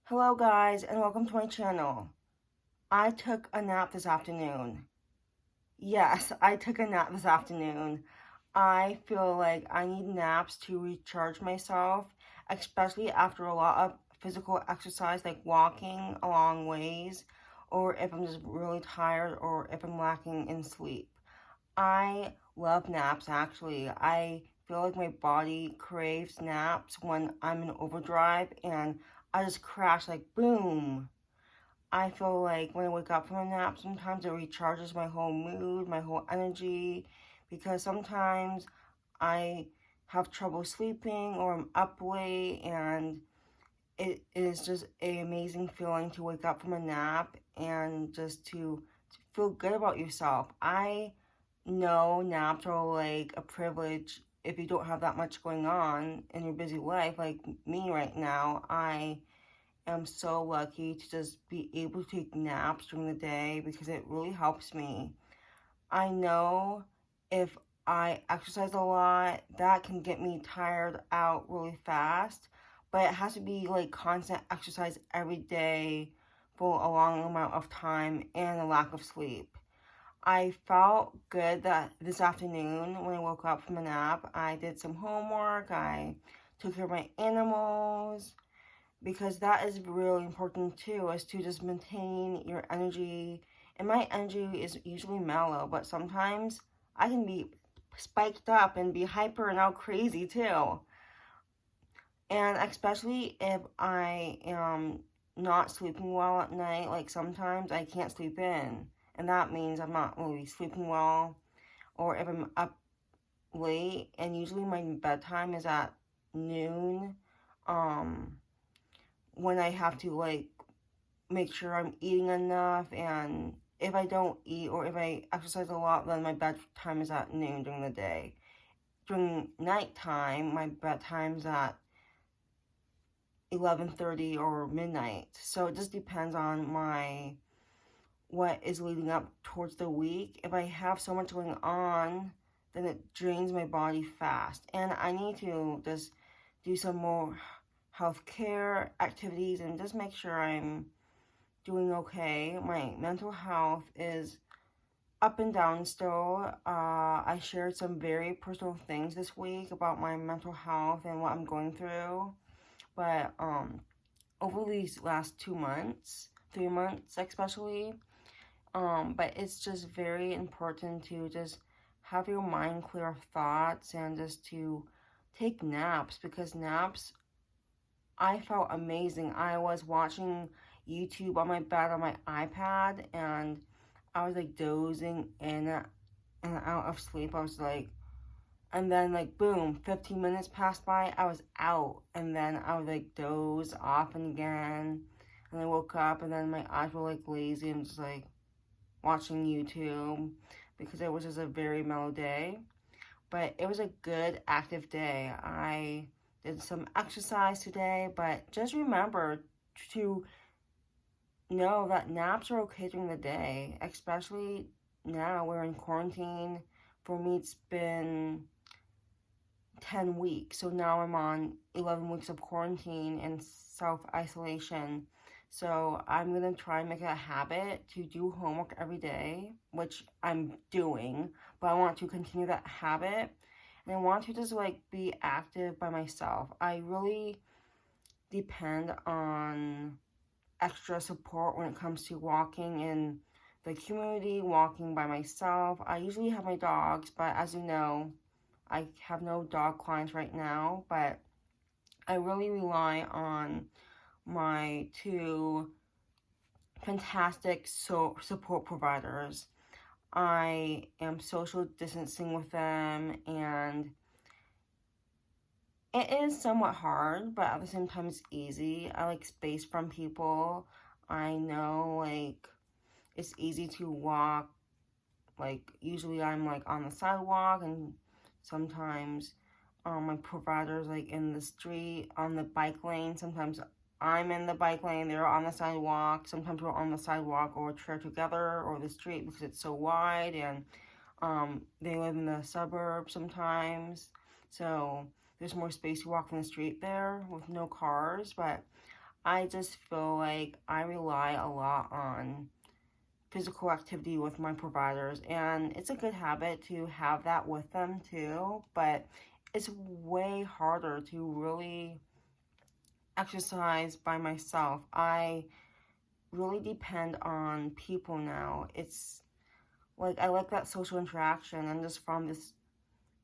Hello guys and welcome to my channel. I took a nap this afternoon. Yes, I took a nap this afternoon. I feel like I need naps to recharge myself, especially after a lot of physical exercise like walking a long ways, or if I'm just really tired or if I'm lacking in sleep. I love naps actually. I feel like my body craves naps when I'm in overdrive and I just crash like boom. I feel like when I wake up from a nap, sometimes it recharges my whole mood, my whole energy, because sometimes I have trouble sleeping or I'm up late, and it is just an amazing feeling to wake up from a nap and just to feel good about yourself. I know naps are like a privilege if you don't have that much going on in your busy life, like me right now. I am so lucky to just be able to take naps during the day because it really helps me. I know if I exercise a lot, that can get me tired out really fast, but it has to be like constant exercise every day for a long amount of time and a lack of sleep. I felt good that this afternoon when I woke up from a nap, I did some homework, I took care of my animals, because that is really important too, is to just maintain your energy. And my energy is usually mellow, but sometimes I can be spiked up and be hyper and out crazy too. And especially if I am not sleeping well at night, like sometimes I can't sleep in, and that means I'm not really sleeping well. Or if I'm up late, and usually my bedtime is at noon, um when I have to like make sure I'm eating enough, and if I don't eat or if I exercise a lot, then my bedtime is at noon during the day. During nighttime, my bedtime's at 11:30 or midnight. So it just depends on my what is leading up towards the week. If I have so much going on, then it drains my body fast. And I need to just do some more healthcare activities and just make sure I'm doing okay. My mental health is up and down still. I shared some very personal things this week about my mental health and what I'm going through. But over these last 2 months, 3 months especially, but it's just very important to just have your mind clear of thoughts and just to take naps, because naps, I felt amazing. I was watching YouTube on my bed on my iPad, and I was like dozing in and out of sleep. I was like, and then like boom, 15 minutes passed by. I was out, and then I would like doze off and again, and I woke up, and then my eyes were like lazy and just like watching YouTube because it was just a very mellow day. But it was a good active day. I did some exercise today, but just remember to know that naps are okay during the day, especially now we're in quarantine. For me, it's been 10 weeks, so now I'm on 11 weeks of quarantine and self-isolation. So I'm gonna try and make it a habit to do homework every day, which I'm doing, but I want to continue that habit. And I want to just like be active by myself. I really depend on extra support when it comes to walking in the community, walking by myself. I usually have my dogs, but as you know, I have no dog clients right now, but I really rely on my two fantastic support providers. I am social distancing with them, and it is somewhat hard, but at the same time, it's easy. I like space from people. I know, like, it's easy to walk. Like, usually I'm, like, on the sidewalk, and sometimes my provider's, like, in the street, on the bike lane. Sometimes I'm in the bike lane, they're on the sidewalk. Sometimes we're on the sidewalk or chair together or the street because it's so wide, and they live in the suburbs sometimes. So there's more space to walk in the street there with no cars, but I just feel like I rely a lot on physical activity with my providers, and it's a good habit to have that with them too, but it's way harder to really exercise by myself. I really depend on people now. It's like I like that social interaction, and just from this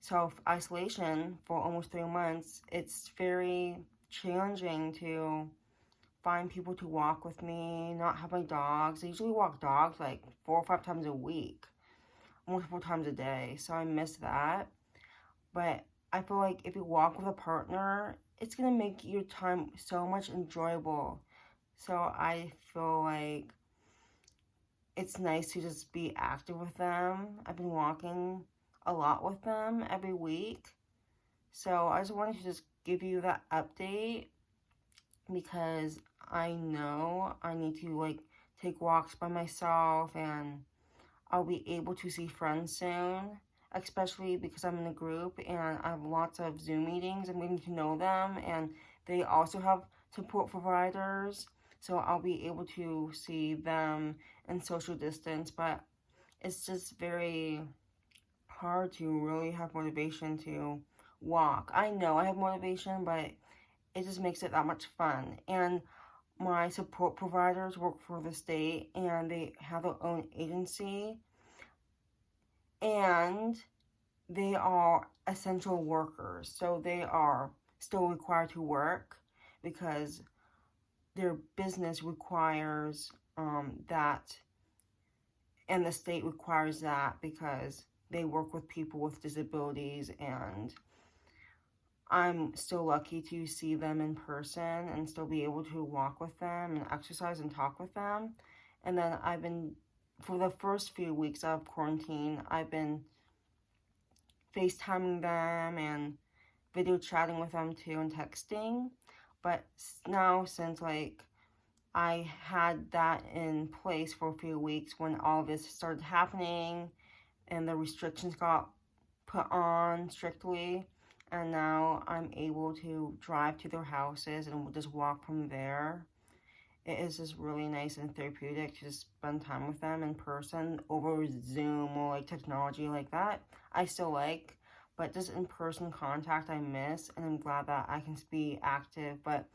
self-isolation for almost 3 months, it's very challenging to find people to walk with me, not have my dogs. I usually walk dogs like 4 or 5 times a week, multiple times a day, so I miss that. But I feel like if you walk with a partner, it's gonna make your time so much enjoyable. So I feel like it's nice to just be active with them. I've been walking a lot with them every week. So I just wanted to just give you that update because I know I need to like take walks by myself, and I'll be able to see friends soon, especially because I'm in a group and I have lots of Zoom meetings. I'm getting to know them, and they also have support providers, so I'll be able to see them and social distance. But it's just very hard to really have motivation to walk. I know I have motivation, but it just makes it that much fun. And my support providers work for the state, and they have their own agency, and they are essential workers, so they are still required to work because their business requires that, and the state requires that because they work with people with disabilities. And I'm still lucky to see them in person and still be able to walk with them and exercise and talk with them. And then for the first few weeks of quarantine, I've been FaceTiming them and video chatting with them too and texting. But now, since like I had that in place for a few weeks when all this started happening and the restrictions got put on strictly, and now I'm able to drive to their houses and just walk from there. It is just really nice and therapeutic to just spend time with them in person over Zoom or like technology like that. I still like, but just in person contact I miss, and I'm glad that I can be active. But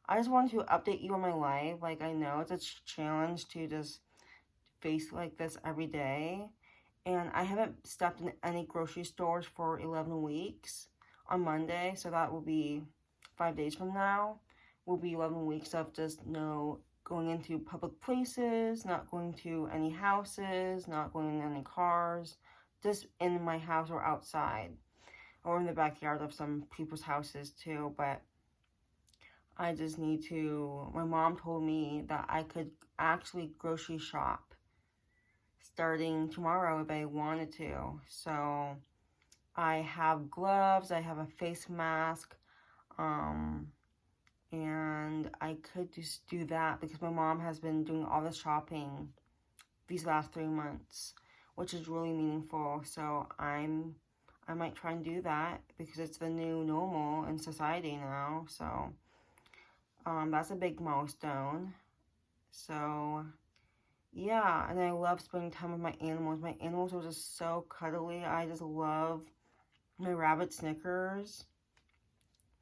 I just wanted to update you on my life. Like, I know it's a challenge to just face like this every day, and I haven't stepped in any grocery stores for 11 weeks on Monday, so that will be 5 days from now. Will be 11 weeks of just no going into public places, not going to any houses, not going in any cars, just in my house or outside, or in the backyard of some people's houses too. But I just need to, my mom told me that I could actually grocery shop starting tomorrow if I wanted to. So I have gloves, I have a face mask, and I could just do that because my mom has been doing all the shopping these last 3 months, which is really meaningful. So I might try and do that because it's the new normal in society now. So that's a big milestone. So yeah, and I love spending time with my animals. My animals are just so cuddly. I just love my rabbit Snickers.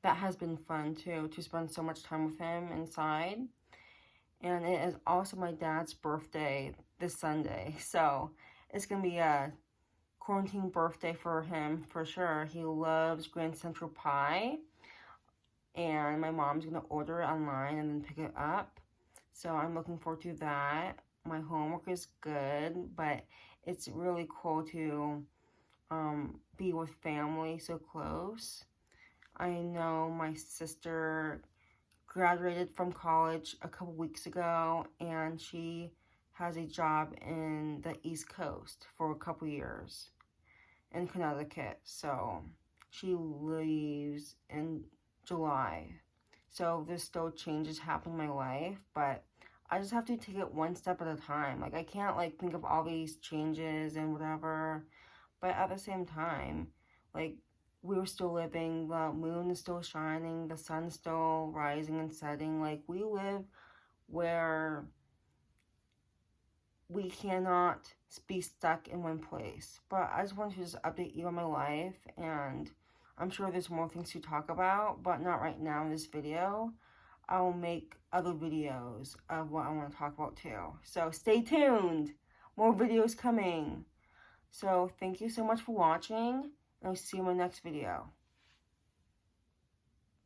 That has been fun too, to spend so much time with him inside. And it is also my dad's birthday this Sunday, so it's gonna be a quarantine birthday for him for sure. He loves Grand Central Pie, and my mom's gonna order it online and then pick it up. So I'm looking forward to that. My homework is good, but it's really cool to be with family so close. I know my sister graduated from college a couple weeks ago, and she has a job in the East Coast for a couple years in Connecticut. So she leaves in July. So there's still changes happening in my life, but I just have to take it one step at a time. Like, I can't like think of all these changes and whatever, but at the same time, like, we're still living, the moon is still shining, the sun's still rising and setting. Like, we live where we cannot be stuck in one place. But I just wanted to just update you on my life, and I'm sure there's more things to talk about, but not right now in this video. I will make other videos of what I want to talk about too. So stay tuned. More videos coming. So thank you so much for watching, and I'll see you in my next video.